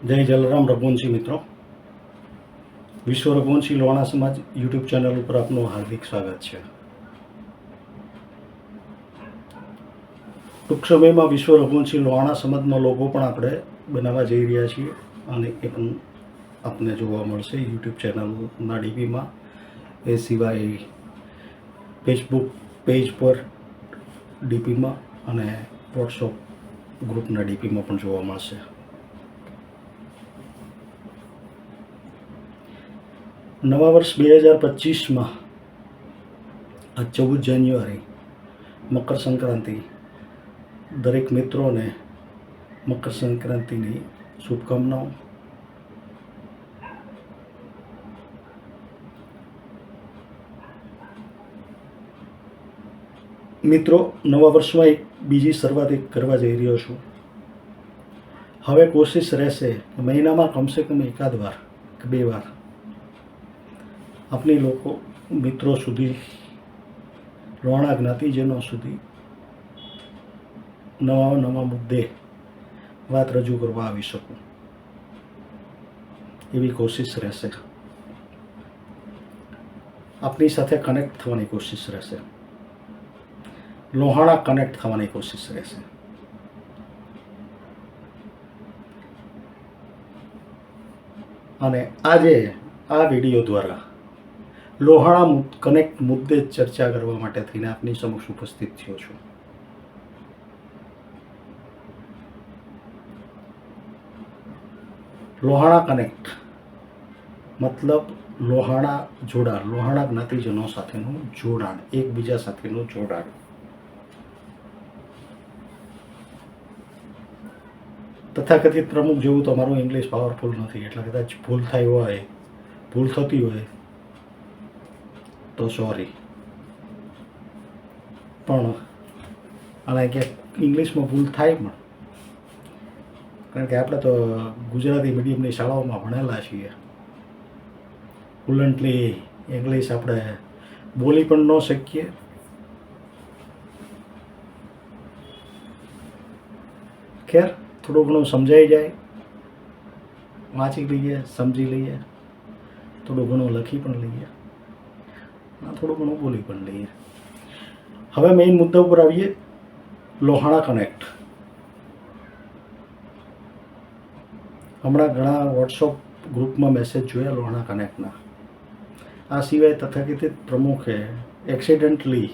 જય જલરામ રઘુવંશી મિત્રો, વિશ્વ રઘુવંશી લોહાણા સમાજ યુટ્યુબ ચેનલ ઉપર આપનું હાર્દિક સ્વાગત છે. ટૂંક સમયમાં વિશ્વ રઘુવંશી લોહાણા સમાજનો લોગો પણ આપણે બનાવવા જઈ રહ્યા છીએ અને એ પણ આપને જોવા મળશે યુટ્યુબ ચેનલના ડીપીમાં. એ સિવાય ફેસબુક પેજ પર ડીપીમાં અને વોટ્સઅપ ગ્રુપના ડીપીમાં પણ જોવા મળશે. નવા વર્ષ 2025માં આ 14 જાન્યુઆરી મકર સંક્રાંતિ. દરેક મિત્રોને મકર સંક્રાંતિની શુભકામનાઓ. મિત્રો, નવા વર્ષમાં એક બીજી શરૂઆત કરવા જઈ રહ્યો છું. હવે કોશિશ રહેશે કે મહિનામાં કમસે કમ એકાદ વાર કે બે વાર આપણી લોકો મિત્રો સુધી, લોહાણા જ્ઞાતિજનો સુધી નવા મુદ્દે વાત રજૂ કરવા આવી શકું એવી કોશિશ રહેશે. આપની સાથે કનેક્ટ થવાની કોશિશ રહેશે, લોહાણા કનેક્ટ થવાની કોશિશ રહેશે. અને આજે આ વિડીયો દ્વારા લોહાણા કનેક્ટ મુદ્દે ચર્ચા કરવા માટે થઈને આપની સમક્ષ ઉપસ્થિત થયો છું. લોહાણા કનેક્ટ મતલબ લોહાણા જોડાણ, લોહાણા જ્ઞાતિજનો સાથેનું જોડાણ, એકબીજા સાથેનું જોડાણ. તથાકથિત પ્રમુખ જેવું તો મારું ઇંગ્લિશ પાવરફુલ નથી, એટલે કદાચ ભૂલ થતી હોય તો સોરી. પણ અને કે ઇંગ્લિશમાં ભૂલ થાય પણ, કારણ કે આપણે તો ગુજરાતી મીડિયમની શાળાઓમાં ભણેલા છીએ. ફ્લુઅન્ટલી ઇંગ્લિશ આપણે બોલી પણ ન શકીએ, ખેર થોડું ઘણું સમજાઈ જાય, વાંચી લઈએ, સમજી લઈએ, થોડું ઘણું લખી પણ લઈએ, થોડું ઘણું બોલી પણ લઈએ. હવે મેઇન મુદ્દા ઉપર આવીએ. લોહાણા કનેક્ટ. હમણાં ઘણા વોટ્સઅપ ગ્રુપમાં મેસેજ જોયા લોહાણા કનેક્ટના. આ સિવાય તથાકથિત પ્રમુખે એક્સિડન્ટલી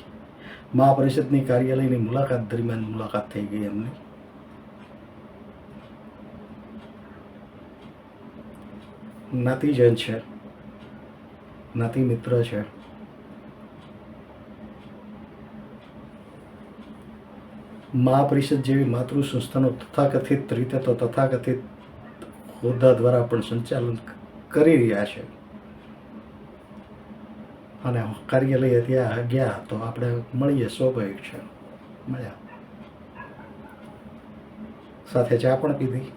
મહાપરિષદની કાર્યાલયની મુલાકાત દરમિયાન મુલાકાત થઈ ગઈ એમની. જ્ઞાતિજન છે, જ્ઞાતિ મિત્ર છે. મહાપરિષદ જેવી માતૃ સંસ્થાનો તથાકથિત રીતે તો તથાકથિત હોદ્દા દ્વારા પણ સંચાલન કરી રહ્યા છે. અને કાર્યાલય ત્યાં ગયા તો આપણે મળીએ, સ્વાભાવિક છે, મળ્યા, સાથે ચા પણ પીધી.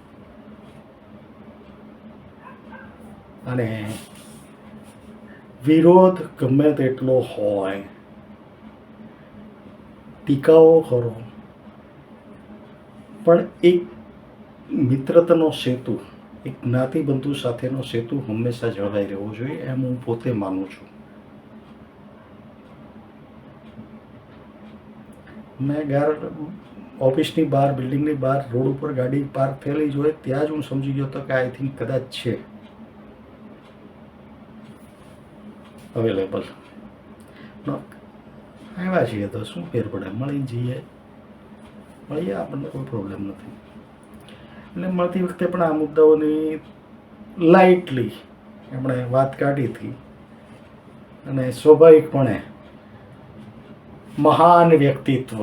અને વિરોધ ગમે તેટલો હોય, ટીકાઓ ખરો, પણ એક મિત્રતાનો સેતુ, એક જ્ઞાતિબંધુ સાથેનો સેતુ હંમેશા જળવાઈ રહેવો જોઈએ, એમ હું પોતે માનું છું. મેં ઓફિસની બહાર, બિલ્ડિંગની બહાર, રોડ ઉપર ગાડી પાર્ક થયેલી જોઈએ ત્યાં જ હું સમજી ગયો હતો કે આઈ થિંક કદાચ છે અવેલેબલ. આવ્યા છીએ તો શું ફેર પડે, મળીએ, આપણને કોઈ પ્રોબ્લેમ નથી. એટલે મળતી વખતે પણ આ મુદ્દાઓની લાઇટલી એમણે વાત કાઢી હતી. અને સ્વાભાવિકપણે મહાન વ્યક્તિત્વ,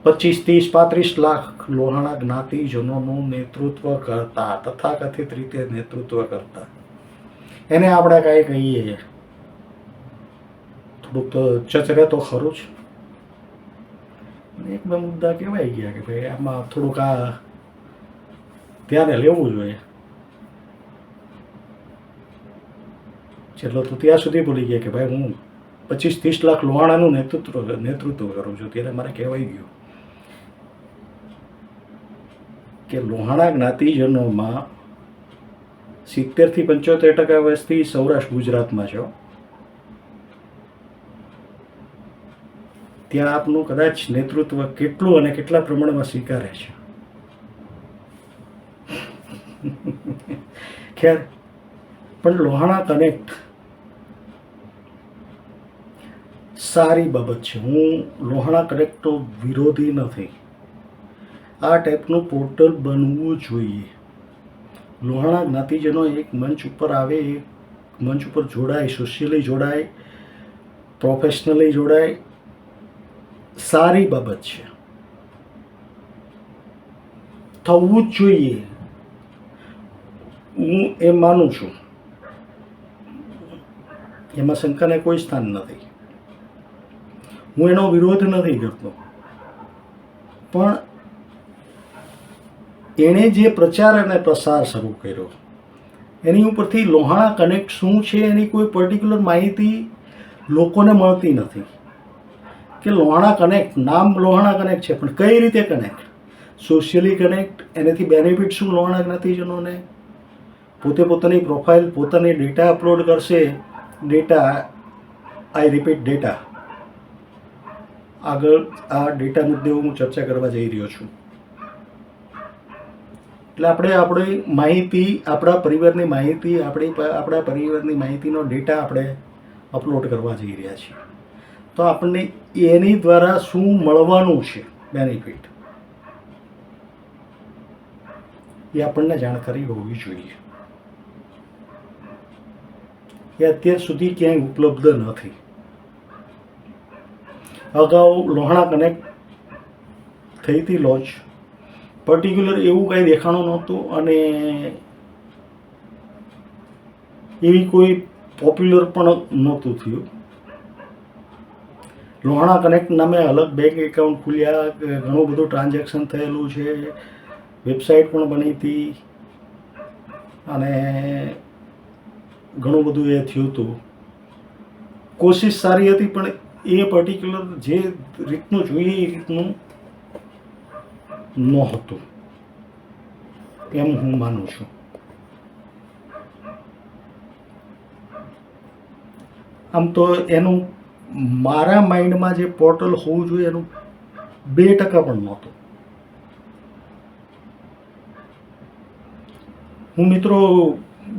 25, 30, 35 લાખ લોહાણા જ્ઞાતિજનોનું નેતૃત્વ કરતા, તથાકથિત રીતે નેતૃત્વ કરતા, એને આપણે કાંઈ કહીએ થોડુંક તો ચચરે તો ખરું જ. એક બે મુદ્દા કહેવાય ગયા કે ભાઈ આમાં થોડુંક આ ધ્યાને લેવું જોઈએ. છેલ્લો તો ત્યાં સુધી ભૂલી ગયા કે ભાઈ હું 25-30 લાખ લોહાણાનું નેતૃત્વ કરું છું, ત્યારે મારે કહેવાય ગયું કે લોહાણા જ્ઞાતિજનોમાં 70 થી 75% વસ્તી સૌરાષ્ટ્ર ગુજરાતમાં છે. ત્યાં આપનું કદાચ નેતૃત્વ કેટલું અને કેટલા પ્રમાણમાં સ્વીકારે છે. ખેર, પણ લોહાણા કનેક્ટ સારી બાબત છે. હું લોહાણા કનેક્ટનો વિરોધી નથી. આ ટાઈપનું પોર્ટલ બનવું જોઈએ. લોહાણા જ્ઞાતિજનો એક મંચ ઉપર આવે, એક મંચ ઉપર જોડાય, સોશિયલી જોડાય, પ્રોફેશનલી જોડાય, સારી બાબત છે. થવું જ જોઈએ, હું એ માનું છું. એમાં શંકાને કોઈ સ્થાન નથી. હું એનો વિરોધ નથી કરતો, પણ એણે જે પ્રચાર અને પ્રસાર શરૂ કર્યો એની ઉપરથી લોહાણા કનેક્ટ શું છે એની કોઈ પર્ટિક્યુલર માહિતી લોકોને મળતી નથી. કે લોહાણા કનેક્ટ, નામ લોહાણા કનેક્ટ છે, પણ કઈ રીતે કનેક્ટ, સોશિયલી કનેક્ટ, એનાથી બેનિફિટ શું લોહાણા જ્ઞાતિજનોને? પોતે પોતાની પ્રોફાઇલ, પોતાની ડેટા અપલોડ કરશે. ડેટા, આઈ રિપીટ, ડેટા. આગળ આ ડેટા મુદ્દે હું ચર્ચા કરવા જઈ રહ્યો છું. એટલે આપણે આપણી માહિતી, આપણા પરિવારની માહિતી, આપણા પરિવારની માહિતીનો ડેટા આપણે અપલોડ કરવા જઈ રહ્યા છીએ. તો આપણને એની દ્વારા શું મળવાનું છે બેનિફિટ, એ આપણને જાણકારી હોવી જોઈએ. એ અત્યાર સુધી ક્યાંય ઉપલબ્ધ નથી. અગાઉ લોહાણા કનેક્ટ થઈ હતી લોન્ચ, પર્ટિક્યુલર એવું કાંઈ દેખાણું નહોતું અને એવી કોઈ પોપ્યુલર પણ નહોતું થયું. લોહાણા કનેક્ટ નામે અલગ બેંક એકાઉન્ટ ખુલ્યા, ઘણું બધું ટ્રાન્ઝેક્શન થયેલું છે, વેબસાઇટ પણ બની હતી અને ઘણું બધું એ થયું હતું. કોશિશ સારી હતી, પણ એ પર્ટિક્યુલર જે રીતનું જોઈએ એ રીતનું નહોતું, એમ હું માનું છું. આમ તો એનું મારા માઇન્ડમાં જે પોર્ટલ હોવું જોઈએ એનું 2% પણ નહોતું. હું મિત્રો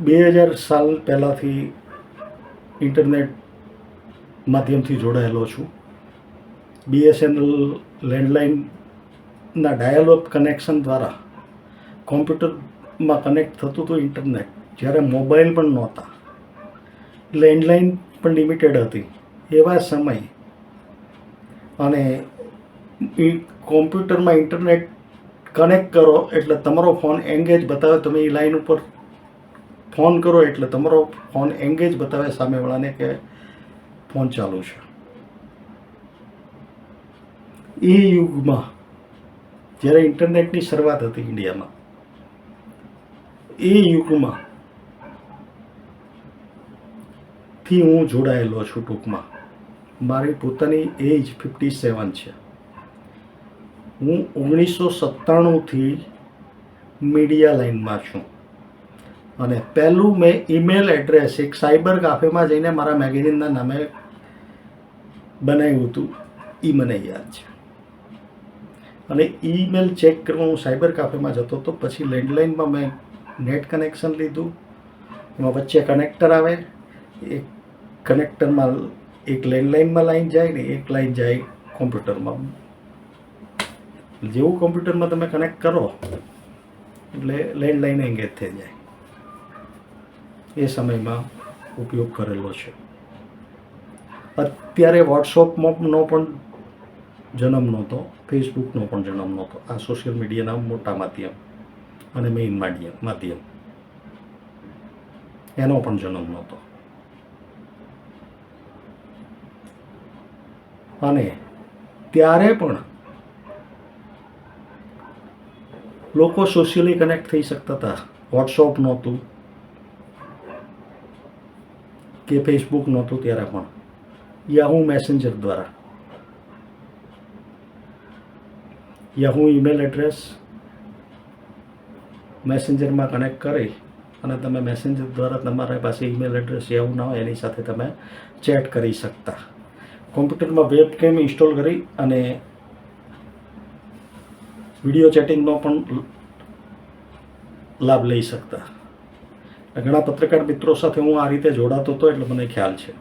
2000 સાલ પહેલાંથી ઇન્ટરનેટ માધ્યમથી જોડાયેલો છું. BSNL લેન્ડલાઇનના ડાયલ-અપ કનેક્શન દ્વારા કોમ્પ્યુટરમાં કનેક્ટ થતું હતું ઇન્ટરનેટ, જ્યારે મોબાઈલ પણ નહોતા, લેન્ડલાઇન પણ લિમિટેડ હતી એવા સમય. અને એ કોમ્પ્યુટરમાં ઇન્ટરનેટ કનેક્ટ કરો એટલે તમારો ફોન એંગેજ બતાવે, તમે એ લાઈન ઉપર ફોન કરો એટલે તમારો ફોન એંગેજ બતાવે સામેવાળાને કે ફોન ચાલુ છે. એ યુગમાં જ્યારે ઇન્ટરનેટની શરૂઆત હતી ઇન્ડિયામાં, એ યુગમાં થી હું જોડાયેલો છું. ટૂંકમાં મારી પોતાની એજ 57 છે. હું 1997થી મીડિયા લાઇનમાં છું અને પહેલું મેં ઈમેલ એડ્રેસ એક સાયબર કાફેમાં જઈને મારા મેગેઝિનના નામે બનાવ્યું હતું, એ મને યાદ છે. અને ઈમેલ ચેક કરવા હું સાયબર કાફેમાં જતો હતો. પછી લેન્ડલાઇનમાં મેં નેટ કનેક્શન લીધું. એમાં વચ્ચે કનેક્ટર આવે, એક કનેક્ટરમાં એક લેન્ડલાઇનમાં લાઈન જાય ને એક લાઈન જાય કોમ્પ્યુટરમાં. જેવું કોમ્પ્યુટરમાં તમે કનેક્ટ કરો એટલે લેન્ડલાઇન એંગેજ થઈ જાય. એ સમયમાં ઉપયોગ કરેલો છે. અત્યારે વોટ્સઅપનો પણ જન્મ નહોતો, ફેસબુકનો પણ જન્મ નહોતો. આ સોશિયલ મીડિયાના મોટા માધ્યમ અને મેઇન માધ્યમ, એનો પણ જન્મ નહોતો. અને ત્યારે પણ લોકો સોશિયલી કનેક્ટ થઈ શકતા હતા. વોટ્સઅપ નહોતું કે ફેસબુક નહોતું ત્યારે પણ યાહૂ મેસેન્જર દ્વારા, યાહૂ ઈમેલ એડ્રેસ મેસેન્જરમાં કનેક્ટ કરી અને તમે મેસેન્જર દ્વારા તમારા પાસે ઈમેલ એડ્રેસ એવું ના હોય એની સાથે તમે ચેટ કરી શકતા. કોમ્પ્યુટરમાં વેબકેમ ઇન્સ્ટોલ કરી અને વિડીયો ચેટિંગનો પણ લાભ લઈ શકતા. ઘણા પત્રકાર મિત્રો સાથે હું આ રીતે જોડાતો હતો એટલે મને ખ્યાલ છે.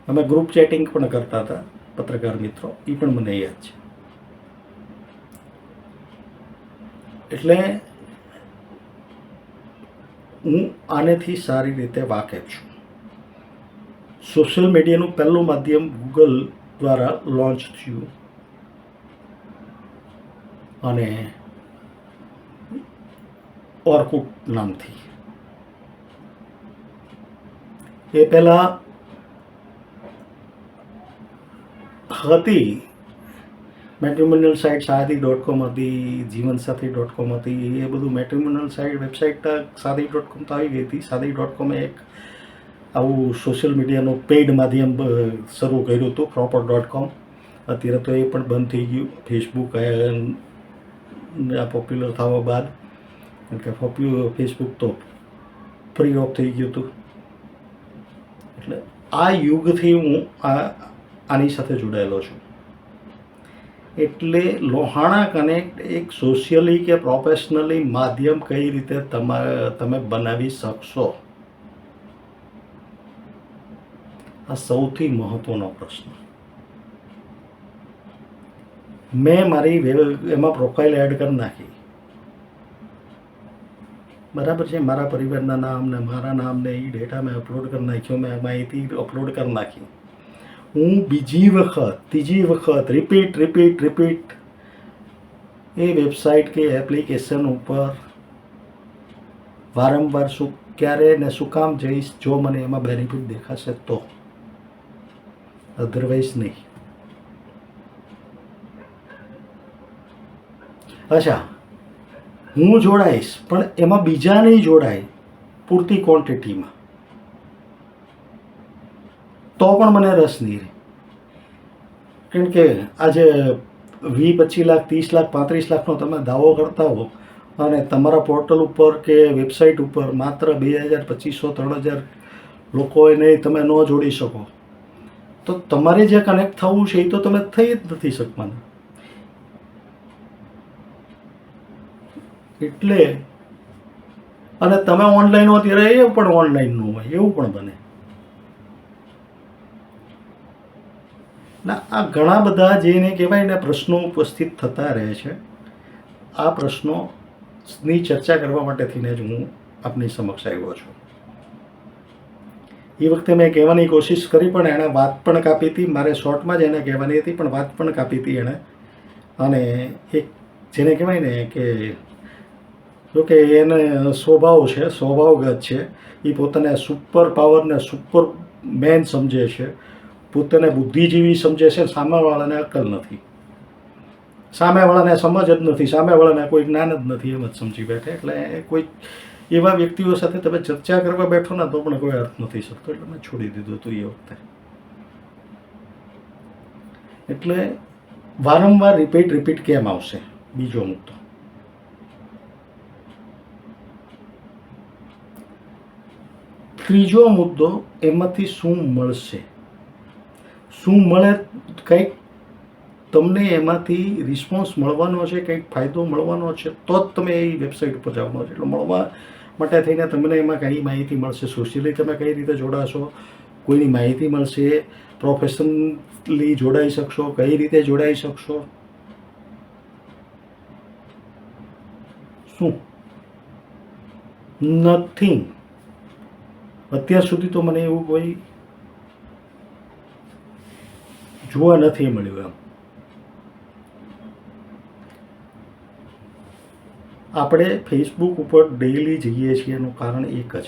અમે ગ્રુપ ચેટિંગ પણ કરતા હતા પત્રકાર મિત્રો, એ પણ મને યાદ છે. એટલે હું આનેથી સારી રીતે વાકેફ છું. સોશિયલ મીડિયાનું પહેલું માધ્યમ ગૂગલ દ્વારા લોન્ચ થયું અને ઓર્કુટ નામથી. એ પહેલાં હતી મેટ્રિમોનિયલ સાઇટ સાદી.com હતી, જીવનસાથી.com હતી. એ બધું મેટ્રિમોનિયલ સાઇટ વેબસાઇટ સાદી.com તો આવી ગઈ હતી. સાદી.com એક આવું સોશિયલ મીડિયાનું પેઇડ માધ્યમ શરૂ કર્યું હતું, પ્રોપર.com. અત્યારે તો એ પણ બંધ થઈ ગયું. ફેસબુક પોપ્યુલર થવા બાદ, કારણ કે ફેસબુક તો ફ્રી ઓફ થઈ ગયું હતું. એટલે આ યુગથી હું આની સાથે જોડાયેલો છું. એટલે લોહાણા કનેક્ટ એક સોશિયલી કે પ્રોફેશનલી માધ્યમ કઈ રીતે તમે બનાવી શકશો, આ સૌથી મહત્વનો પ્રશ્ન. મેં મારી એમાં પ્રોફાઇલ એડ કરી નાખી, બરાબર છે. મારા પરિવારના નામ ને મારા નામ ને એ ડેટા મેં અપલોડ કરી નાખ્યો, મેં માહિતી અપલોડ કરી નાખી. હું બીજી વખત ત્રીજી વખત રિપીટ એ વેબસાઇટ કે એપ્લિકેશન ઉપર વારંવાર ક્યારે ને શું કામ જઈશ? જો મને એમાં બેનિફિટ દેખાશે તો, અધરવાઇઝ નહીં. અચ્છા, હું જોડાઈશ પણ એમાં બીજા નહીં જોડાય પૂરતી ક્વોન્ટિટીમાં, તો પણ મને રસ નહીં રહે. કારણ કે આજે 20, 25 લાખ, 30 લાખ, 35 લાખનો તમે દાવો કરતા હો અને તમારા પોર્ટલ ઉપર કે વેબસાઇટ ઉપર માત્ર 2000, 2500, 3000 લોકોને તમે ન જોડી શકો, તો તમારે જે કનેક્ટ થવું છે એ તો તમે થઈ જ નથી શકવાના. એટલે અને તમે ઓનલાઈન હો ત્યારે એ પણ ઓનલાઈન ન હોય એવું પણ બને. ના, આ ઘણા બધા જેને કહેવાય ને પ્રશ્નો ઉપસ્થિત થતા રહે છે. આ પ્રશ્નોની ચર્ચા કરવા માટે થઈને જ હું આપની સમક્ષ આવ્યો છું. એ વખતે મેં કહેવાની કોશિશ કરી પણ એણે વાત પણ કાપી હતી. મારે શોર્ટમાં જ એને કહેવાની હતી પણ વાત પણ કાપી હતી એણે. અને એક જેને કહેવાય ને કે જોકે એને સ્વભાવ છે, સ્વભાવગત છે, એ પોતાને સુપર પાવરને સુપર મેન સમજે છે, પોતાને બુદ્ધિજીવી સમજે છે. સામેવાળાને અક્કલ નથી, સામેવાળાને સમજ જ નથી, સામેવાળાને કોઈ જ્ઞાન જ નથી, એમ જ સમજી બેઠે. એટલે કોઈ એવા વ્યક્તિઓ સાથે તમે ચર્ચા કરવા બેઠો ને તો પણ કોઈ અર્થ નથી શકતો. એટલે મેં છોડી દીધું હતું એ વખતે. એટલે વારંવાર રિપીટ કેમ આવશે? બીજો મુદ્દો. ત્રીજો મુદ્દો, એમાંથી શું મળશે? શું મળે? કંઈક તમને એમાંથી રિસ્પોન્સ મળવાનો છે, કંઈક ફાયદો મળવાનો છે, તો જ તમે એ વેબસાઇટ ઉપર જવાનો છે. એટલે મળવા માટે થઈને તમને એમાં કઈ માહિતી મળશે, સોશિયલી તમે કઈ રીતે જોડાશો, કોઈની માહિતી મળશે, પ્રોફેશનલી જોડાઈ શકશો, કઈ રીતે જોડાઈ શકશો, શું? નથિંગ. અત્યાર સુધી તો મને એવું કોઈ જોવા નથી મળ્યું. એમ આપણે ફેસબુક ઉપર ડેઈલી જઈએ છીએ એનું કારણ એક જ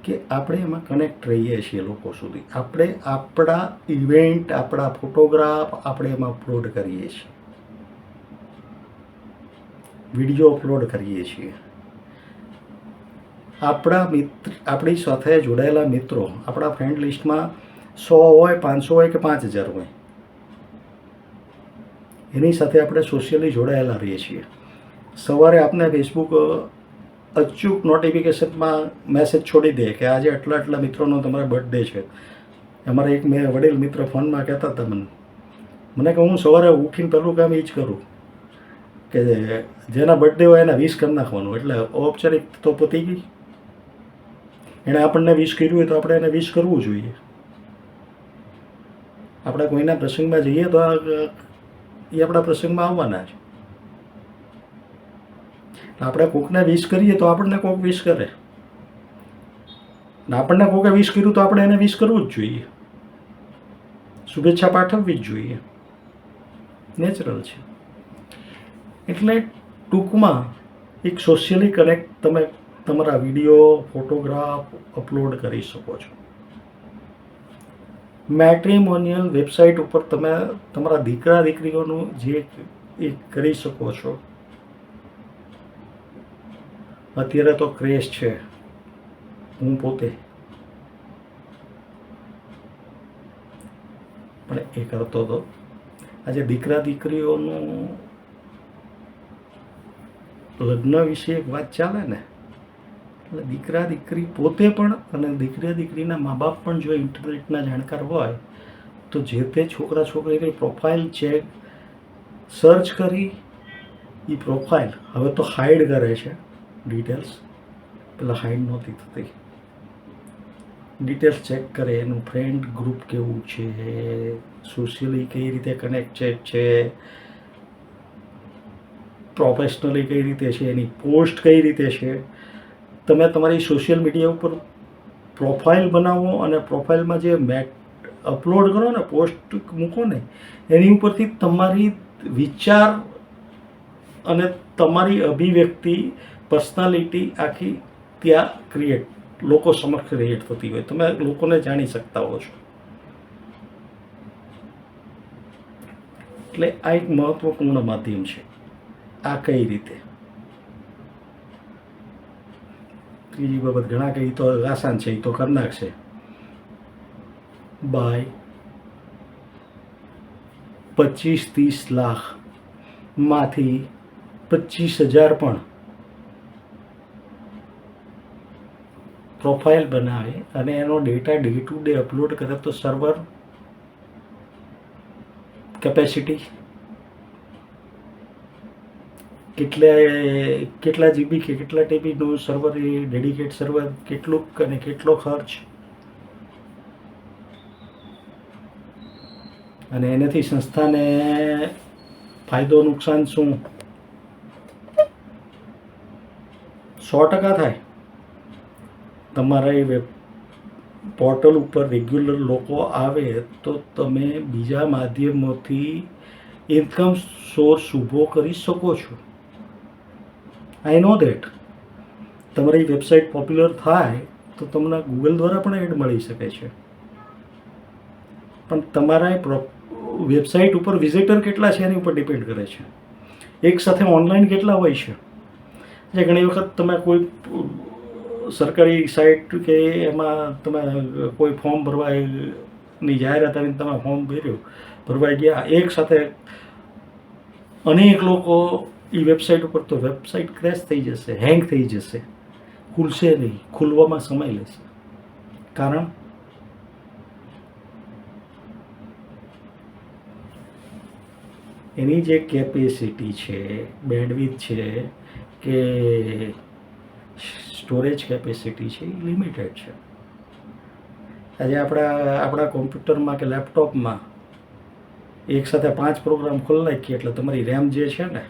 કે આપણે એમાં કનેક્ટ રહીએ છીએ લોકો સુધી. આપણે આપણા ઇવેન્ટ, આપણા ફોટોગ્રાફ આપણે એમાં અપલોડ કરીએ છીએ, વિડીયો અપલોડ કરીએ છીએ. આપણી સાથે જોડાયેલા મિત્રો આપણા ફ્રેન્ડ લિસ્ટમાં 100 હોય, 500 હોય કે 5000 હોય, એની સાથે આપણે સોશિયલી જોડાયેલા રહીએ છીએ. સવારે આપને ફેસબુક અચૂક નોટિફિકેશનમાં મેસેજ છોડી દે કે આજે આટલા આટલા મિત્રોનો તમારા બર્થડે છે. અમારા એક મેં વડીલ મિત્ર ફોનમાં કહેતા હતા મને કે હું સવારે ઉઠીને પહેલું કામ એ જ કરું કે જેના બર્થડે હોય એના વિશ કરી નાખવાનું, એટલે ઔપચારિક તો પતી ગઈ. એણે આપણને વિશ કર્યું હોય તો આપણે એને વિશ કરવું જોઈએ. આપણે કોઈના પ્રસંગમાં જઈએ તો એ આપણા પ્રસંગમાં આવવાના છે. આપણે કોકને વિશ કરીએ તો આપણને કોક વિશ કરે, આપણને કોકે વિશ કર્યું તો આપણે એને વિશ કરવું જ જોઈએ, શુભેચ્છા પાઠવવી જ જોઈએ, નેચરલ છે. એટલે ટૂંકમાં એક સોશિયલી કનેક્ટ તમે તમારા વિડીયો ફોટોગ્રાફ અપલોડ કરી શકો છો. મેટ્રિમોનિયલ વેબસાઇટ ઉપર તમે તમારા દીકરા દીકરીઓનું જે એ કરી શકો છો. અત્યારે તો ક્રેઝ છે, હું પોતે પણ એ કરતો હતો. આજે દીકરા દીકરીઓનું લગ્ન વિશે એક વાત ચાલે ને, એટલે દીકરા દીકરી પોતે પણ અને દીકરા દીકરીના મા બાપ પણ જો ઇન્ટરનેટના જાણકાર હોય તો જે તે છોકરા છોકરીની પ્રોફાઇલ ચેક સર્ચ કરી એ પ્રોફાઇલ હવે તો હાઈડ કરે છે ડિટેલ્સ, પેલા હાઈડ નહોતી થતી. ડિટેલ્સ ચેક કરે, એનું ફ્રેન્ડ ગ્રુપ કેવું છે, સોશિયલી કઈ રીતે કનેક્ટેડ છે, પ્રોફેશનલી કઈ રીતે છે, એની પોસ્ટ કઈ રીતે છે. તમે તમારી સોશિયલ મીડિયા ઉપર પ્રોફાઇલ બનાવો અને પ્રોફાઇલમાં જે અપલોડ કરો ને, પોસ્ટ મૂકો ને, એની ઉપરથી તમારી વિચાર અને તમારી અભિવ્યક્તિ પર્સનાલિટી આખી ત્યાં લોકો સમક્ષ ક્રિએટ થતી હોય, તમે લોકોને જાણી શકતા હો છો. એટલે આ એક મહત્વપૂર્ણ માધ્યમ છે. આ કઈ રીતે, ત્રીજી બાબત ઘણા કઈ તો આસાન છે, એ તો કરી નાખશે. બાય 25-30 લાખ માંથી 25,000 પણ પ્રોફાઇલ બનાવે અને એનો data day to day upload કરે તો સર્વર કેપેસિટી કેટલા જીબી કે કેટલા ટીબીનું સર્વર, એ ડેડિકેટ સર્વર કેટલું અને કેટલો ખર્ચ, અને એનાથી સંસ્થાને ફાયદો નુકસાન શું, 100% થાય. તમારા એ વેબ પોર્ટલ ઉપર રેગ્યુલર લોકો આવે તો તમે બીજા માધ્યમોથી ઇન્કમ સોર્સ ઊભો કરી શકો છો. આઈ નો દેટ. તમારી વેબસાઇટ પોપ્યુલર થાય તો તમને ગૂગલ દ્વારા પણ એડ મળી શકે છે, પણ તમારા વેબસાઇટ ઉપર વિઝિટર કેટલા છે એની ઉપર ડિપેન્ડ કરે છે. એક સાથે ઓનલાઈન કેટલા હોય છે. જે ઘણી વખત તમે કોઈ સરકારી સાઇટ કે એમાં તમે કોઈ ફોર્મ ભરવાની જાહેરાત આવીને તમે ફોર્મ ભરવા ગયા, એક સાથે અનેક લોકો એ વેબસાઇટ ઉપર, તો વેબસાઇટ ક્રેશ થઈ જશે, હેંગ થઈ જશે, ખુલશે નહીં, ખુલવામાં સમય લેશે. કારણ એની જે કેપેસિટી છે, બેન્ડવિડ્થ છે કે સ્ટોરેજ કેપેસિટી છે, એ લિમિટેડ છે. આજે આપણા કોમ્પ્યુટરમાં કે લેપટોપમાં એક સાથે 5 પ્રોગ્રામ ખોલી નાખીએ એટલે તમારી રેમ જે છે ને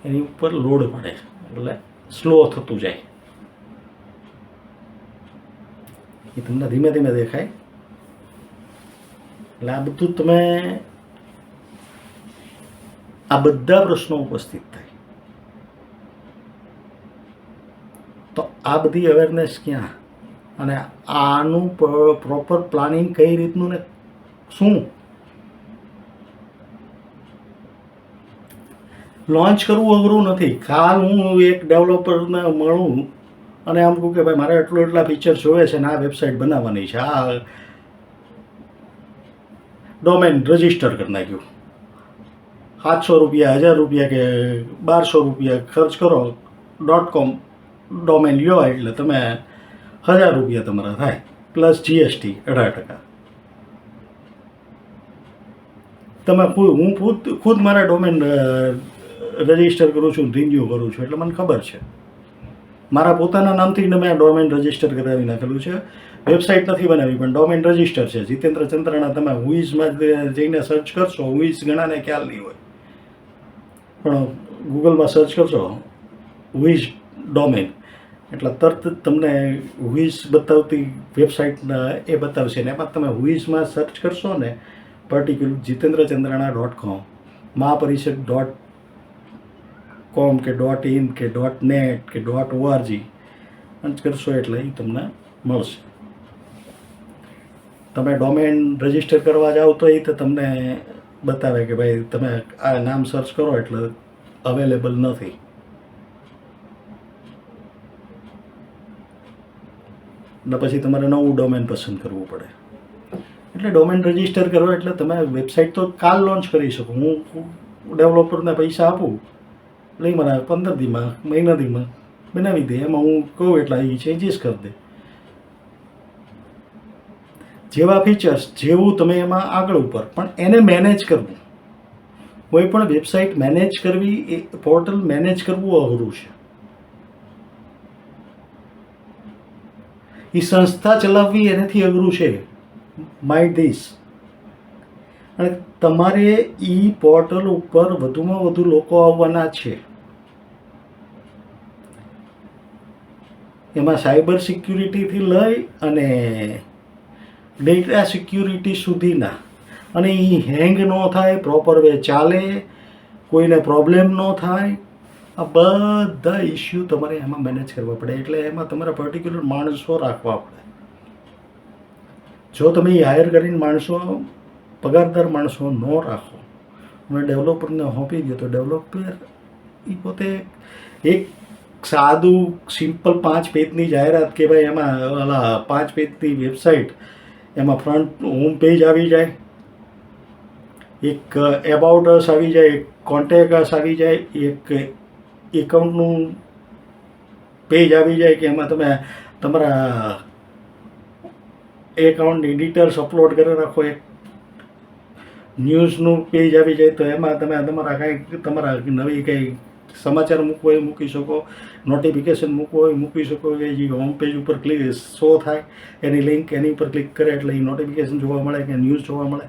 એની ઉપર લોડ પડે એટલે સ્લો થતું જાય. એ તમને ધીમે ધીમે દેખાય. એટલે આ બધું તમે આ બધા પ્રશ્નો ઉપસ્થિત થાય તો આ બધી અવેરનેસ ક્યાં, અને આનું પ્રોપર પ્લાનિંગ કઈ રીતનું ને શું લોન્ચ કરવું અઘરું નથી. કાલ હું એક ડેવલપરને મળું અને આમ કહું કે ભાઈ મારે એટલા ફીચર જોવે છે ને આ વેબસાઇટ બનાવવાની છે, આ ડોમેન રજિસ્ટર કરી નાખ્યું. 700 રૂપિયા, 1000 રૂપિયા કે 1200 રૂપિયા ખર્ચ કરો, .com ડોમેન લ્યો એટલે તમે 1000 રૂપિયા તમારા થાય, પ્લસ જીએસટી 18%. તમે હું ખુદ મારા ડોમેન રજિસ્ટર કરું છું, રિન્યુ કરું છું, એટલે મને ખબર છે. મારા પોતાના નામથી મેં ડોમેન રજિસ્ટર કરાવી નાખેલું છે. વેબસાઇટ નથી બનાવી, પણ ડોમેન રજિસ્ટર છે. જીતેન્દ્ર ચંદ્રાણા તમે હુઈઝમાં જઈને સર્ચ કરશો, હુઈઝ ઘણાને ખ્યાલ નહીં હોય, પણ ગૂગલમાં સર્ચ કરશો હુઈઝ ડોમેન એટલે તરત જ તમને હુઈઝ બતાવતી વેબસાઇટના એ બતાવશે ને એમાં તમે હુઈઝમાં સર્ચ કરશો ને પર્ટિક્યુલર jitendrachandrana.com, mahapariषद.com કે .in કે .net કે .org કરશો એટલે એ તમને મળશે. તમે ડોમેન રજિસ્ટર કરવા જાઓ તો એ તો તમને બતાવે કે ભાઈ તમે આ નામ સર્ચ કરો એટલે અવેલેબલ નથી. ને પછી તમારે નવું ડોમેન પસંદ કરવું પડે. એટલે ડોમેન રજિસ્ટર કરો એટલે તમે વેબસાઇટ તો કાલ લોન્ચ કરી શકો. હું ડેવલપરને પૈસા આપું એટલે મને 15 દીમાં મહિના દીમાં બનાવી દે. એમાં હું કહું એટલે એ ચેન્જીસ કરી દે. જેવા ફીચર્સ જેવું તમે એમાં આગળ ઉપર, પણ એને મેનેજ કરવું, કોઈ પણ વેબસાઇટ મેનેજ કરવી, એ પોર્ટલ મેનેજ કરવું અઘરું છે. એ સંસ્થા ચલાવવી એનાથી અઘરું છે. My this. અને તમારે એ પોર્ટલ ઉપર વધુમાં વધુ લોકો આવવાના છે. એમાં સાયબર સિક્યુરિટીથી લઈ અને ડેટા સિક્યુરિટી સુધીના, અને એ હેંગ ન થાય, પ્રોપર વે ચાલે, કોઈને પ્રોબ્લેમ ન થાય, આ બધા ઇસ્યુ તમારે એમાં મેનેજ કરવા પડે. એટલે એમાં તમારે પર્ટિક્યુલર માણસો રાખવા પડે. જો તમે એ હાયર કરીને માણસો, પગારદાર માણસો ન રાખો અને ડેવલપરને સોંપી દો, તો ડેવલપર એ પોતે એક સાદું સિમ્પલ 5 પેજની જાહેરાત કે ભાઈ એમાં 5 પેજની વેબસાઇટ, એમાં ફ્રન્ટ હોમ પેજ આવી જાય, એક એબાઉટ અસ આવી જાય, એક કોન્ટેક્ટ અસ આવી જાય, એક એકાઉન્ટનું પેજ આવી જાય કે એમાં તમે તમારા એકાઉન્ટની ડિટેલ્સ અપલોડ કરી રાખો, એક ન્યૂઝનું પેજ આવી જાય તો એમાં તમે તમારા કંઈક તમારા નવી કંઈ સમાચાર મૂકવો હોય મૂકી શકો, નોટિફિકેશન મૂકવો હોય મૂકી શકો. એ જે હોમ પેજ ઉપર ક્લિક શો થાય એની લિંક એની ઉપર ક્લિક કરે એટલે એ નોટિફિકેશન જોવા મળે કે ન્યૂઝ જોવા મળે.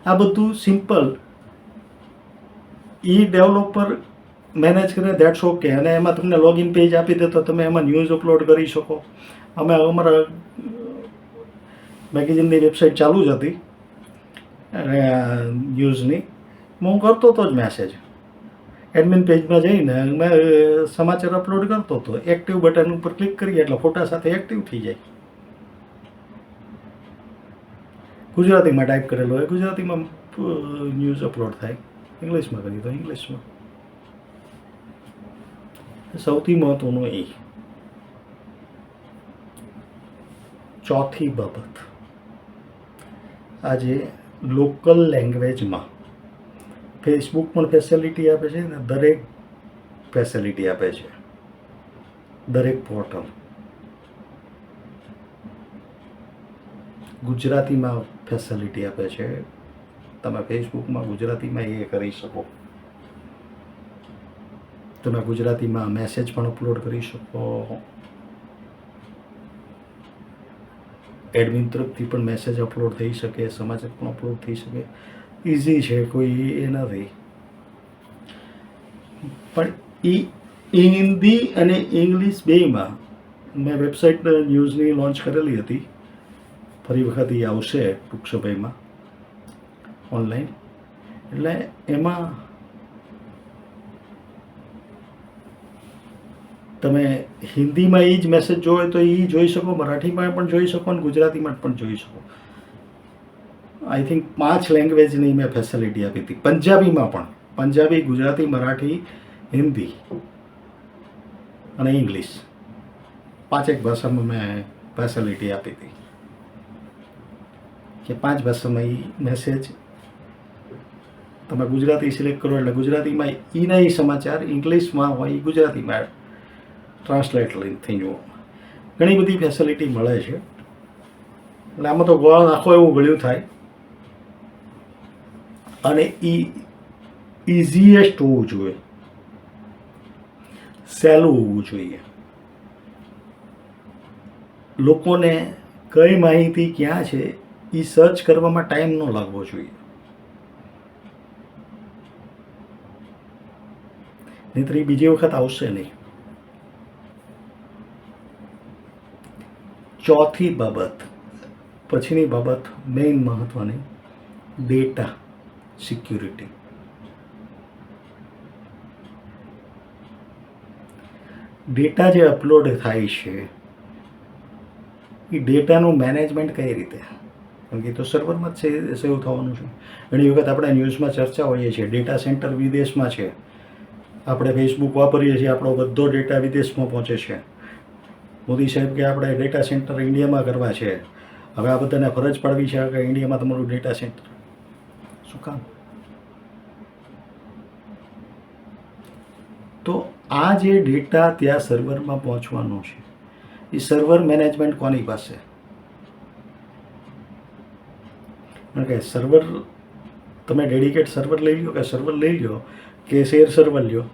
આ બધું સિમ્પલ એ ડેવલપર મેનેજ કરે, દેટ્સ ઓકે. અને એમાં તમને લોગિન પેજ આપી દે તો તમે એમાં ન્યૂઝ અપલોડ કરી શકો. અમે અમારા મેગેઝિનની વેબસાઇટ ચાલુ જ હતી અને ન્યૂઝની હું કરતો હતો જ મેસેજ. એડમિન પેજમાં જઈને મેં સમાચાર અપલોડ કરતો હતો. એક્ટિવ બટન ઉપર ક્લિક કરીએ એટલે ફોટા સાથે એક્ટિવ થઈ જાય. ગુજરાતીમાં ટાઈપ કરેલો હોય ગુજરાતીમાં ન્યૂઝ અપલોડ થાય, ઇંગ્લિશમાં કરીએ તો ઇંગ્લિશમાં. સૌથી મહત્ત્વનું એ ચોથી બાબત, આજે લોકલ લેંગ્વેજમાં ફેસબુક પણ ફેસિલિટી આપે છે ને દરેક ફેસિલિટી આપે છે. દરેક પોર્ટલ ગુજરાતીમાં ફેસિલિટી આપે છે. તમે ફેસબુકમાં ગુજરાતીમાં એ કરી શકો. તમે ગુજરાતીમાં મેસેજ પણ અપલોડ કરી શકો. એડમિન તરફથી પણ મેસેજ અપલોડ થઈ શકે, સમાચાર પણ અપલોડ થઈ શકે. ઇઝી છે, કોઈ એ નથી. પણ એ હિન્દી અને ઇંગ્લિશ બેયમાં મેં વેબસાઇટ ન્યૂઝની લોન્ચ કરેલી હતી. ફરી વખત એ આવશે ટૂંક સમયમાં ઓનલાઈન. એટલે એમાં તમે હિન્દીમાં એ જ મેસેજ જોવો તો એ જોઈ શકો, મરાઠીમાં પણ જોઈ શકો અને ગુજરાતીમાં પણ જોઈ શકો. આઈ થિંક 5 લેંગ્વેજની મેં ફેસિલિટી આપી હતી. પંજાબીમાં પણ, પંજાબી, ગુજરાતી, મરાઠી, હિન્દી અને ઇંગ્લિશ 5 ભાષામાં મેં ફેસિલિટી આપી હતી. કે 5 ભાષામાં એ મેસેજ તમે ગુજરાતી સિલેક્ટ કરો એટલે ગુજરાતીમાં એના એ સમાચાર ઇંગ્લિશમાં હોય એ ગુજરાતીમાં ટ્રાન્સલેટ થઈ જુઓ. ઘણી બધી ફેસિલિટી મળે છે. એટલે આમાં તો ગોળ નાખો એવું ગળ્યું થાય અને એ ઇઝીએસ્ટ હોવું જોઈએ, સહેલું હોવું જોઈએ. લોકોને કઈ માહિતી ક્યાં છે એ સર્ચ કરવામાં ટાઈમ ન લાગવો જોઈએ. નહીંતર એ બીજી વખત આવશે નહીં. ચોથી બાબત, પછીની બાબત મેઇન મહત્વની, ડેટા સિક્યુરિટી. ડેટા જે અપલોડ થાય છે એ ડેટાનું મેનેજમેન્ટ કઈ રીતે? કારણ કે તો સર્વરમાં જ સેવ થવાનું છે. ઘણી વખત આપણે ન્યૂઝમાં ચર્ચા હોઈએ છીએ ડેટા સેન્ટર વિદેશમાં છે. આપણે ફેસબુક વાપરીએ છીએ, આપણો બધો ડેટા વિદેશમાં પહોંચે છે. મોદી સાહેબ કે આપણે ડેટા સેન્ટર ઇન્ડિયામાં કરવા છે. હવે આ બધાને ફરજ પાડવી છે કે ઇન્ડિયામાં તમારું ડેટા સેન્ટર. શું કામ? તો આ જે ડેટા ત્યાં સર્વરમાં પહોંચવાનો છે એ સર્વર મેનેજમેન્ટ કોની પાસે? કારણ કે સર્વર તમે ડેડિકેટ સર્વર લઈ લો કે સર્વર લઈ લો કે શેર સર્વર લ્યો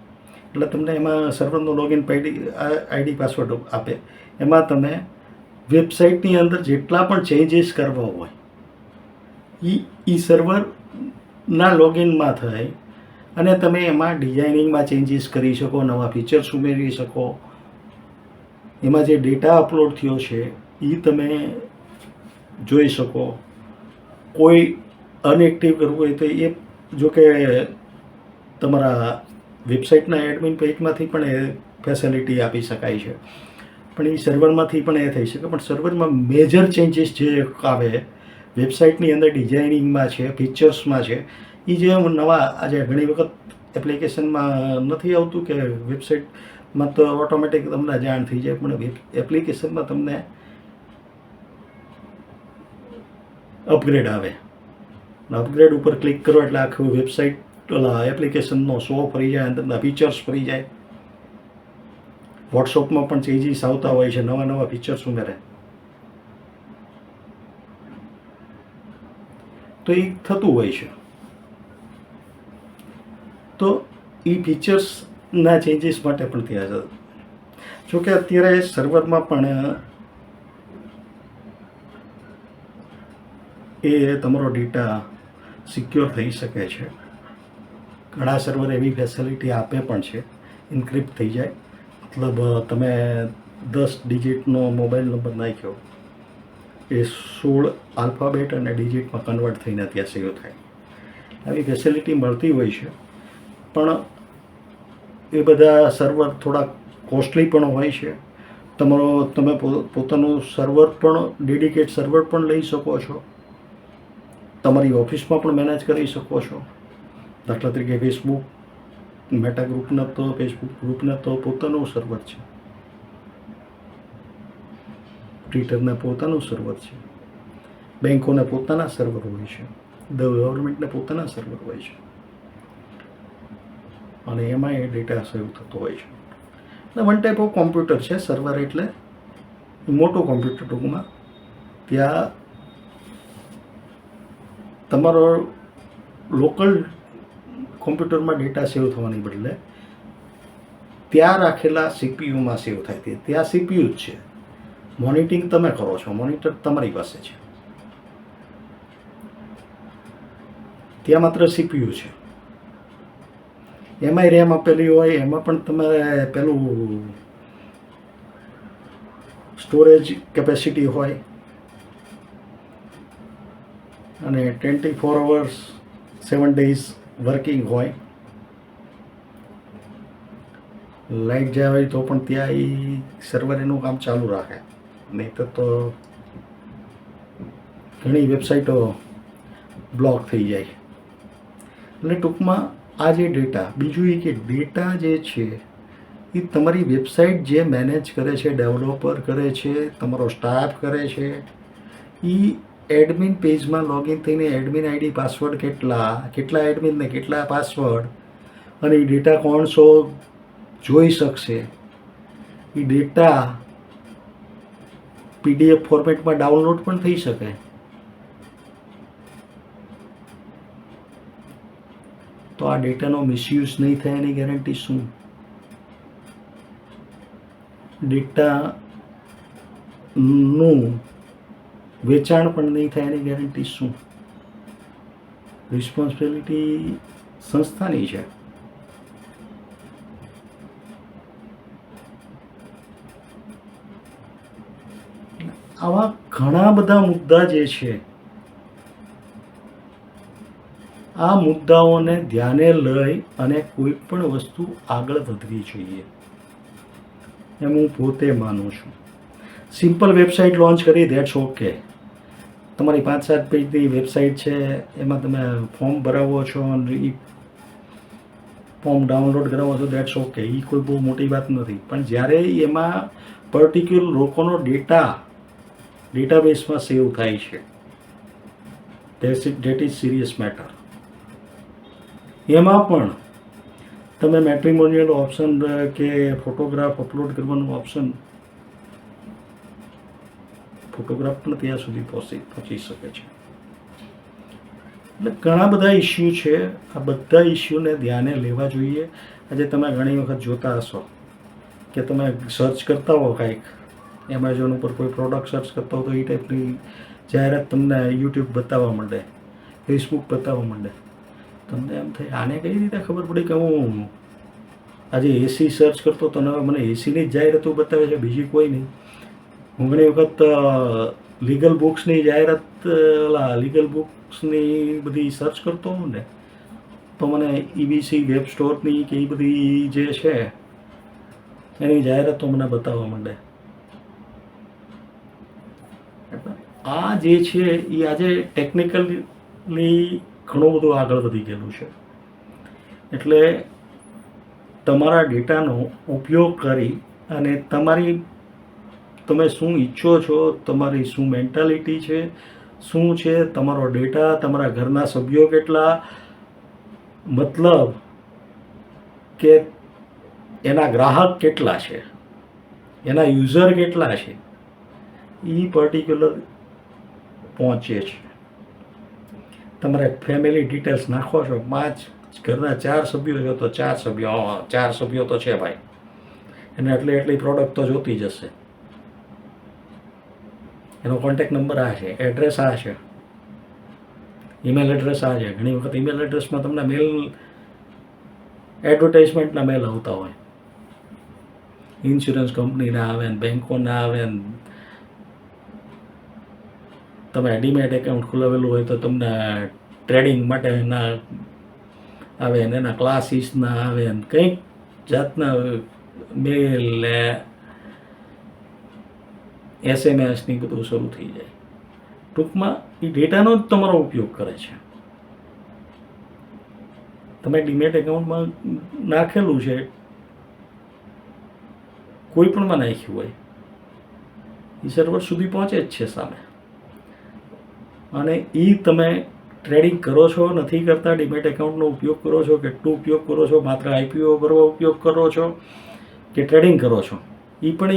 એટલે તમને એમાં સર્વરનું લોગિન આઈડી પાસવર્ડ આપે. એમાં તમે વેબસાઇટની અંદર જેટલા પણ ચેન્જીસ કરવા હોય એ સર્વરના લોગિનમાં થાય અને તમે એમાં ડિઝાઇનિંગમાં ચેન્જીસ કરી શકો, નવા ફીચર્સ ઉમેરી શકો. એમાં જે ડેટા અપલોડ થયો છે એ તમે જોઈ શકો. કોઈ અનએક્ટિવ કરવું હોય તો એ જો કે તમારા વેબસાઇટના એડમિન પેજમાંથી પણ એ ફેસિલિટી આપી શકાય છે, પણ એ સર્વરમાંથી પણ એ થઈ શકે. પણ સર્વરમાં મેજર ચેન્જીસ જે આવે વેબસાઇટની અંદર ડિઝાઇનિંગમાં છે, ફીચર્સમાં છે, એ જે નવા આજે ઘણી વખત એપ્લિકેશનમાં નથી આવતું કે વેબસાઇટમાં તો ઓટોમેટિક તમને જાણ થઈ જાય, પણ એપ્લિકેશનમાં તમને અપગ્રેડ આવે. અપગ્રેડ ઉપર ક્લિક કરો એટલે આખું વેબસાઇટ એપ્લિકેશનનો શો ફરી જાય, અંદરના ફીચર્સ ફરી જાય. વોટ્સઅપમાં પણ ચેન્જીસ આવતા હોય છે, નવા નવા ફીચર્સ ઉમેરે. તો એ થતું હોય છે. તો એ ફીચર્સના ચેન્જીસ માટે પણ ત્યાં છે. જોકે અત્યારે સર્વરમાં પણ એ તમારો ડેટા સિક્યોર થઈ શકે છે. ઘણા સર્વર એવી ફેસિલિટી આપે પણ છે, ઇન્ક્રિપ્ટ થઈ જાય. મતલબ તમે 10 ડિજિટનો મોબાઈલ નંબર નાખ્યો એ 16 આલ્ફાબેટ અને ડિજિટમાં કન્વર્ટ થઈને ત્યાં સેવ થાય. આવી ફેસિલિટી મળતી હોય છે. પણ એ બધા સર્વર થોડા કોસ્ટલી પણ હોય છે. તમે પોતાનું સર્વર પણ ડેડિકેટ સર્વર પણ લઈ શકો છો. તમારી ઓફિસમાં પણ મેનેજ કરી શકો છો. દાખલા તરીકે ફેસબુક મેટા ગ્રુપના તો ફેસબુક ગ્રુપના તો પોતાનું સર્વર છે, ટ્વિટરના પોતાનું સર્વર છે, બેંકોને પોતાના સર્વર હોય છે, ગવર્મેન્ટને પોતાના સર્વર હોય છે અને એમાં એ ડેટા સેવ થતો હોય છે. એટલે વન ટાઈપ ઓફ કોમ્પ્યુટર છે સર્વર, એટલે મોટું કોમ્પ્યુટર ટૂંકમાં. ત્યાં તમારો લોકલ કોમ્પ્યુટરમાં ડેટા સેવ થવાની બદલે ત્યાં રાખેલા સીપીયુમાં સેવ થાય. ત્યાં સીપીયુ જ છે, મોનિટરિંગ તમે કરો છો, મોનિટર તમારી પાસે છે. ત્યાં માત્ર સીપીયુ છે. એમાંય રેમ આપેલી હોય, એમાં પણ તમારે પેલું સ્ટોરેજ કેપેસિટી હોય અને 24 hours 7 days વર્કિંગ હોય. લાઇટ જાય હોય તો પણ ત્યાં એ સર્વર એનું કામ ચાલુ રાખે. નહીં તો ઘણી વેબસાઇટો બ્લોક થઈ જાય. એટલે ટૂંકમાં આ જે ડેટા, બીજું એ કે ડેટા જે છે એ તમારી વેબસાઇટ જે મેનેજ કરે છે, ડેવલપર કરે છે, તમારો સ્ટાફ કરે છે, એ એડમિન પેજમાં લોગિન થઈને એડમિન આઈડી પાસવર્ડ કેટલા એડમિનને કેટલા પાસવર્ડ અને એ ડેટા કોણ જોઈ શકશે, એ ડેટા PDF ફોર્મેટમાં ડાઉનલોડ પણ થઈ શકે. તો આ ડેટાનો મિસયુઝ નહીં થાય એની ગેરંટી શું? ડેટાનું વેચાણ પણ નહીં થાય એની ગેરંટી શું? રિસ્પોન્સિબિલિટી સંસ્થાની છે. આવા ઘણા બધા મુદ્દા જે છે, આ મુદ્દાઓને ધ્યાને લઈ અને કોઈ પણ વસ્તુ આગળ વધવી જોઈએ એમ હું પોતે માનું છું. સિમ્પલ વેબસાઇટ લોન્ચ કરી, ધેટ્સ ઓકે. તમારી 5-7 પેજની વેબસાઇટ છે, એમાં તમે ફોર્મ ભરાવો છો અને એ ફોર્મ ડાઉનલોડ કરાવો છો, ધેટ્સ ઓકે. એ કોઈ બહુ મોટી વાત નથી. પણ જ્યારે એમાં પર્ટિક્યુલર લોકોનો ડેટાબેઝમાં સેવ થાય છે, ધેટ ઇઝ સિરિયસ મેટર. એમાં પણ તમે મેટ્રિમોનિયલ ઓપ્શન કે ફોટોગ્રાફ અપલોડ કરવાનું ઓપ્શન, ફોટોગ્રાફ પણ ત્યાં સુધી પહોંચી શકે છે. એટલે ઘણા બધા ઇસ્યુ છે. આ બધા ઇસ્યુને ધ્યાને લેવા જોઈએ. આજે તમે ઘણી વખત જોતા હશો કે તમે સર્ચ કરતા હો કાંઈક, એમેઝોન ઉપર કોઈ પ્રોડક્ટ સર્ચ કરતા હો તો એ ટાઈપની જાહેરાત તમને યુટ્યુબ બતાવવા માંડે, ફેસબુક બતાવવા માંડે. તમને એમ થાય આને કઈ રીતે ખબર પડી કે હું આજે એસી સર્ચ કરતો તો મને એસીની જ જાહેરાતો બતાવે છે, બીજી કોઈ નહીં. હું ઘણી વખત લીગલ બુક્સની જાહેરાત, લીગલ બુક્સની બધી સર્ચ કરતો હોઉં ને તો મને EBC વેબ સ્ટોરની કે એ બધી જે છે એની જાહેરાતો મને બતાવવા માંડે. આ જે છે એ આજે ટેકનિકલી ઘણું બધું આગળ વધી ગયેલું છે. એટલે તમારા ડેટાનો ઉપયોગ કરી અને તમે શું ઈચ્છો છો, તમારી શું મેન્ટાલિટી છે, શું છે તમારો ડેટા, તમારા ઘરના સભ્યો કેટલા, મતલબ કે એના ગ્રાહક કેટલા છે, એના યુઝર કેટલા છે, એ પર્ટિક્યુલર પહોંચે છે. તમારે ફેમિલી ડિટેલ્સ નાખો છો, 5 ઘરના 4 સભ્યો છો તો 4 સભ્યો તો છે ભાઈ, એને એટલી પ્રોડક્ટ તો જોતી જશે. એનો કોન્ટેક્ટ નંબર આ છે, એડ્રેસ આ છે, ઈમેલ એડ્રેસ આ છે. ઘણી વખત ઈમેલ એડ્રેસમાં તમને એડવર્ટાઇઝમેન્ટના મેલ આવતા હોય, ઇન્સ્યોરન્સ કંપનીના આવે ને બેંકોના આવે ને. તમે ડીમેટ એકાઉન્ટ ખોલાવેલું હોય તો તમને ટ્રેડિંગ માટેના આવે ને, એના ક્લાસીસના આવે ને, કંઈક જાતના મેલ ને SMS ની બધું શરૂ થઈ જાય. ટૂંકમાં એ ડેટાનો જ તમારો ઉપયોગ કરે છે. તમે ડીમેટ એકાઉન્ટમાં નાખેલું છે, કોઈ પણમાં નાખ્યું હોય, એ સર્વર સુધી પહોંચે જ છે સામે. અને એ તમે ટ્રેડિંગ કરો છો, નથી કરતા, ડીમેટ એકાઉન્ટનો ઉપયોગ કરો છો, કેટલો ઉપયોગ કરો છો, માત્ર IPO ભરવા ઉપયોગ કરો છો કે ટ્રેડિંગ કરો છો, એ પણ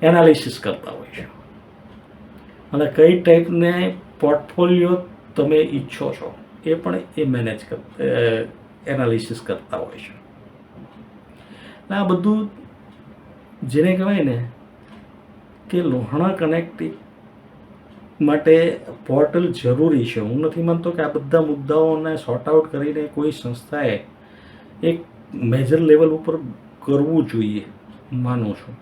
એનાલિસિસ કરતા હોય છે. અને કઈ ટાઈપને પોર્ટફોલિયો તમે ઈચ્છો છો એ પણ એનાલિસિસ કરતા હોય છે. આ બધું જેને કહેવાય ને કે લોહાણા કનેક્ટિંગ માટે પોર્ટલ જરૂરી છે. હું નથી માનતો કે આ બધા મુદ્દાઓને સોર્ટ આઉટ કરીને કોઈ સંસ્થાએ એક મેજર લેવલ ઉપર કરવું જોઈએ, માનું છું.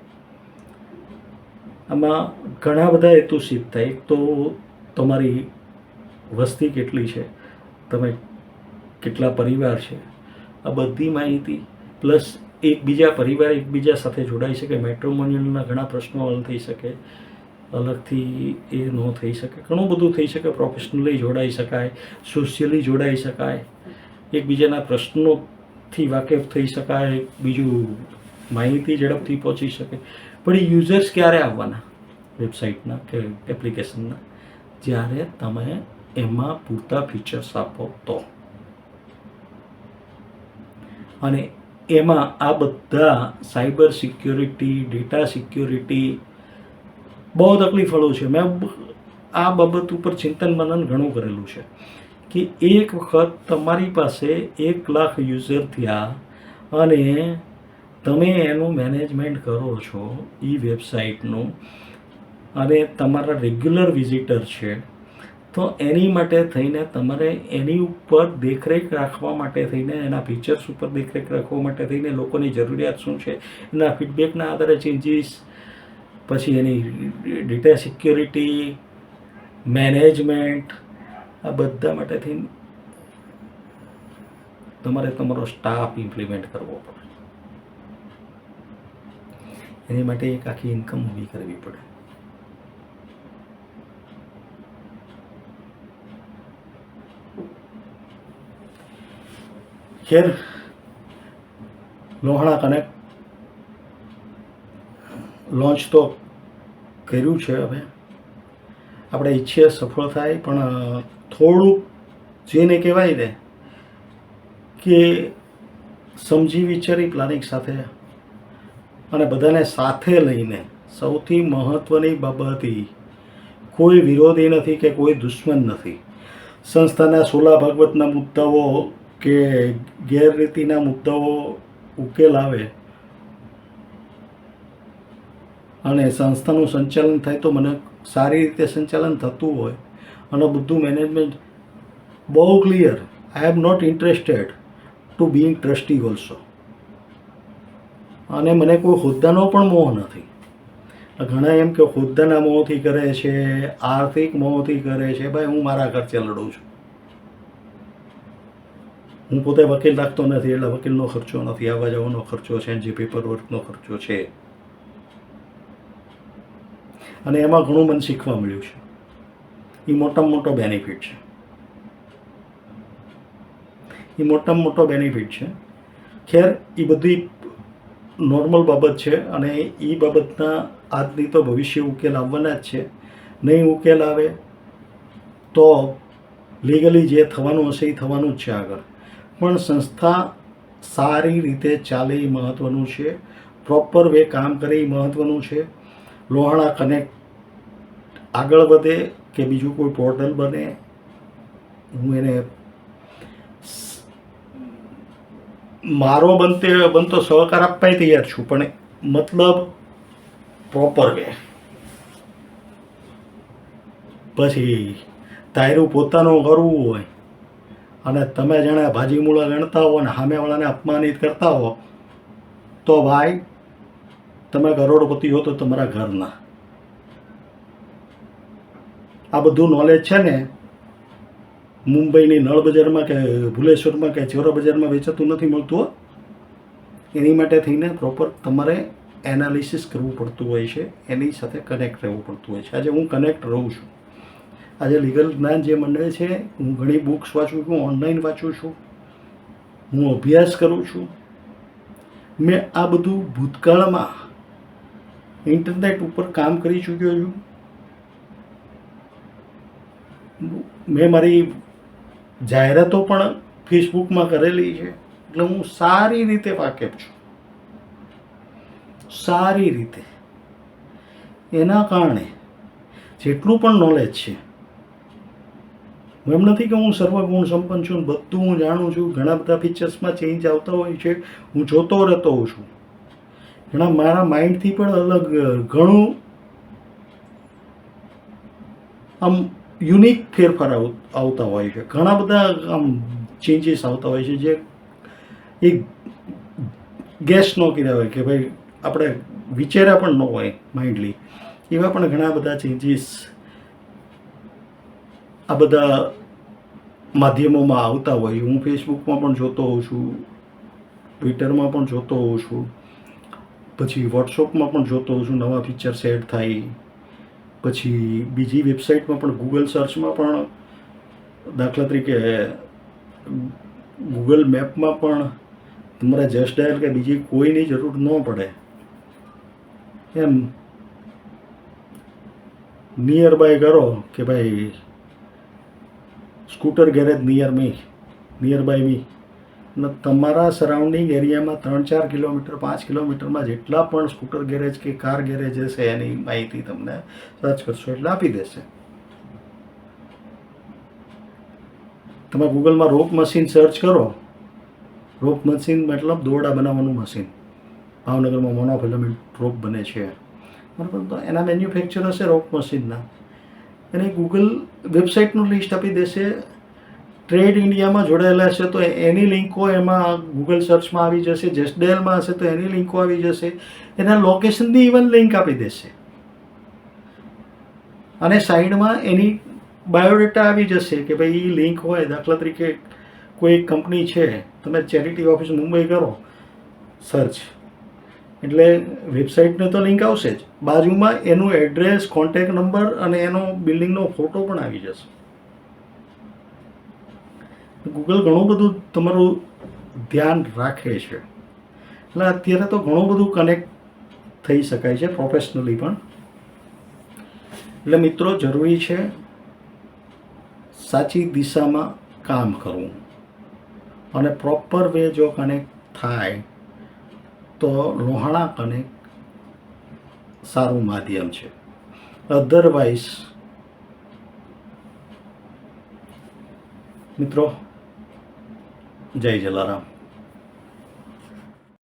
આમાં ઘણા બધા હેતુ સિદ્ધ થાય. એક તો તમારી વસ્તી કેટલી છે, તમે કેટલા પરિવાર છે, આ બધી માહિતી પ્લસ પરિવાર એકબીજા સાથે જોડાઈ શકે. મેટ્રિમોનિયલના ઘણા પ્રશ્નો હલ થઈ શકે, અલગથી એ ન થઈ શકે, ઘણું બધું થઈ શકે. પ્રોફેશનલી જોડાઈ શકાય, સોશિયલી જોડાઈ શકાય, એકબીજાના પ્રશ્નોથી વાકેફ થઈ શકાય, બીજું માહિતી ઝડપથી પહોંચી શકે. પણ એ યુઝર્સ ક્યારે આવવાના? વેબસાઇટના કે એપ્લિકેશનના, જ્યારે તમે એમાં પૂરતા ફીચર્સ આપો તો. અને એમાં આ બધા સાયબર સિક્યોરિટી, ડેટા સિક્યોરિટી બહુ તકલીફવાળું છે. મેં આ બાબત ઉપર ચિંતન મનન ઘણું કરેલું છે કે એક વખત તમારી પાસે 1 લાખ યુઝર થયા અને તમે એનું મેનેજમેન્ટ કરો છો એ વેબસાઇટનું, અને તમારા રેગ્યુલર વિઝિટર છે, તો એની માટે થઈને તમારે એની ઉપર દેખરેખ રાખવા માટે થઈને, એના ફીચર્સ ઉપર દેખરેખ રાખવા માટે થઈને લોકોની જરૂરિયાત શું છે, એના ફીડબેકના આધારે ચેન્જીસ, પછી એની ડેટા સિક્યોરિટી, મેનેજમેન્ટ, આ બધા માટે થઈને તમારે તમારો સ્ટાફ ઇમ્પ્લિમેન્ટ કરવો પડે. એની માટે એક આખી ઇન્કમ ઊભી કરવી પડે. ખેર, લોહાણા કનેક્ટ લોન્ચ તો કર્યું છે. હવે આપણે ઈચ્છીએ સફળ થાય, પણ થોડુંક જેને કહેવાય ને કે સમજી વિચારી પ્લાનિંગ સાથે અને બધાને સાથે લઈને, સૌથી મહત્ત્વની બાબત એ, કોઈ વિરોધી નથી કે કોઈ દુશ્મન નથી. સંસ્થાના સોલા ભાગવતના મુદ્દાઓ કે ગેરરીતિના મુદ્દાઓ ઉકેલ આવે અને સંસ્થાનું સંચાલન થાય તો મને સારી રીતે સંચાલન થતું હોય અને બધું મેનેજમેન્ટ બહુ clear. I am not interested to being trustee also. અને મને કોઈ હોદ્દાનો પણ મોહ નથી. ઘણા એમ કે હોદ્દાના મોહથી કરે છે, આર્થિક મોહથી કરે છે. ભાઈ, હું મારા ખર્ચે લડું છું. હું પોતે વકીલ રાખતો નથી, એટલે વકીલનો ખર્ચો નથી, આવવા જવાનો ખર્ચો છે, જે પેપર વર્કનો ખર્ચો છે. અને એમાં ઘણું મને શીખવા મળ્યું છે. એ મોટામાં મોટો બેનિફિટ છે. એ મોટામાં મોટો બેનિફિટ છે. ખેર, એ બધી નોર્મલ બાબત છે અને એ બાબતના આજની તો ભવિષ્ય ઉકેલ આવવાના જ છે. નહીં ઉકેલ આવે તો લીગલી જે થવાનું હશે એ થવાનું જ છે આગળ. પણ સંસ્થા સારી રીતે ચાલે એ મહત્ત્વનું છે. પ્રોપર વે કામ કરે એ મહત્ત્વનું છે. લોહાણા કનેક્ટ આગળ વધે કે બીજું કોઈ પોર્ટલ બને, હું એને મારો બનતો સહકાર આપવા તૈયાર છું, પણ મતલબ પ્રોપર વે. પછી તાયરું પોતાનું કરવું હોય અને તમે જાણે ભાજી મૂળા ગણતા હો અને સામેવાળાને અપમાનિત કરતા હો, તો ભાઈ તમે કરોડપતિ હો તો તમારા ઘરના. આ બધું નોલેજ છે ને મુંબઈની નળ બજારમાં કે ભુલેશ્વરમાં કે ચોરા બજારમાં વેચાતું નથી મળતું. એની માટે થઈને પ્રોપર તમારે એનાલિસિસ કરવું પડતું હોય છે, એની સાથે કનેક્ટ રહેવું પડતું હોય છે. આજે હું કનેક્ટ રહું છું. આજે લીગલ જ્ઞાન જે મંડળ છે, હું ઘણી બુક્સ વાંચું છું, ઓનલાઈન વાંચું છું, હું અભ્યાસ કરું છું. મેં આ બધું ભૂતકાળમાં ઇન્ટરનેટ ઉપર કામ કરી ચૂક્યો છું. મેં મારી જાહેરાતો પણ ફેસબુકમાં કરેલી છે, એટલે હું સારી રીતે વાકેફ છું. સારી રીતે. એના કારણે જેટલું પણ નોલેજ છે, એમ નથી કે હું સર્વગુણ સંપન્ન છું, બધું હું જાણું છું. ઘણા બધા ફીચર્સમાં ચેન્જ આવતા હોય છે, હું જોતો રહેતો હોઉં છું. ઘણા મારા માઇન્ડથી પણ અલગ ઘણું આમ યુનિક ફેરફાર આવતા હોય છે. ઘણા બધા આમ ચેન્જીસ આવતા હોય છે જે એક ગેસ ન કર્યા હોય કે ભાઈ આપણે વિચાર્યા પણ ન હોય માઇન્ડલી. એવા પણ ઘણા બધા ચેન્જીસ આ બધા માધ્યમોમાં આવતા હોય. હું ફેસબુકમાં પણ જોતો હોઉં છું, ટ્વિટરમાં પણ જોતો હોઉં છું, પછી વોટ્સઅપમાં પણ જોતો હોઉં છું. નવા ફીચર્સ એડ થાય, પછી બીજી વેબસાઇટમાં પણ, ગૂગલ સર્ચમાં પણ, દાખલા તરીકે ગૂગલ મેપમાં પણ તમારે જસ્ટ ડાયલ કે બીજી કોઈની જરૂર ન પડે. એમ નિયર બાય કરો કે ભાઈ scooter garage near by me, અને તમારા સરાઉન્ડિંગ એરિયામાં 3-4 કિલોમીટર 5 કિલોમીટરમાં જેટલા પણ સ્કૂટર ગેરેજ કે કાર ગેરેજ હશે એની માહિતી તમને સર્ચ કરશો એટલે આપી દેશે. તમે ગૂગલમાં રોપ મશીન સર્ચ કરો, રોપ મશીન મતલબ દોરડા બનાવવાનું મશીન. ભાવનગરમાં મોનોફિલામેન્ટ રોપ બને છે, બરાબર. તો એના મેન્યુફેક્ચર હશે રોપ મશીનના, એને ગૂગલ વેબસાઇટનું લિસ્ટ આપી દેશે. ટ્રેડ ઇન્ડિયામાં જોડાયેલા હશે તો એની લિંકો એમાં ગૂગલ સર્ચમાં આવી જશે. જેસડેલમાં હશે તો એની લિંકો આવી જશે. એના લોકેશનની ઇવન લિંક આપી દેશે, અને સાઈડમાં એની બાયોડેટા આવી જશે કે ભાઈ એ લિંક હોય. દાખલા તરીકે કોઈ એક કંપની છે, તમે ચેરિટી ઓફિસ મુંબઈ કરો સર્ચ એટલે વેબસાઇટને તો લિંક આવશે જ, બાજુમાં એનું એડ્રેસ, કોન્ટેક નંબર અને એનો બિલ્ડિંગનો ફોટો પણ આવી જશે. ગૂગલ ઘણું બધું તમારું ધ્યાન રાખે છે, એટલે અત્યારે તો ઘણું બધું કનેક્ટ થઈ શકાય છે પ્રોફેશનલી પણ. એટલે મિત્રો, જરૂરી છે સાચી દિશામાં કામ કરવું, અને પ્રોપર વે જો કનેક્ટ થાય તો લોહાણા કનેક્ટ સારું માધ્યમ છે. અધરવાઇઝ મિત્રો, જય જલારામ.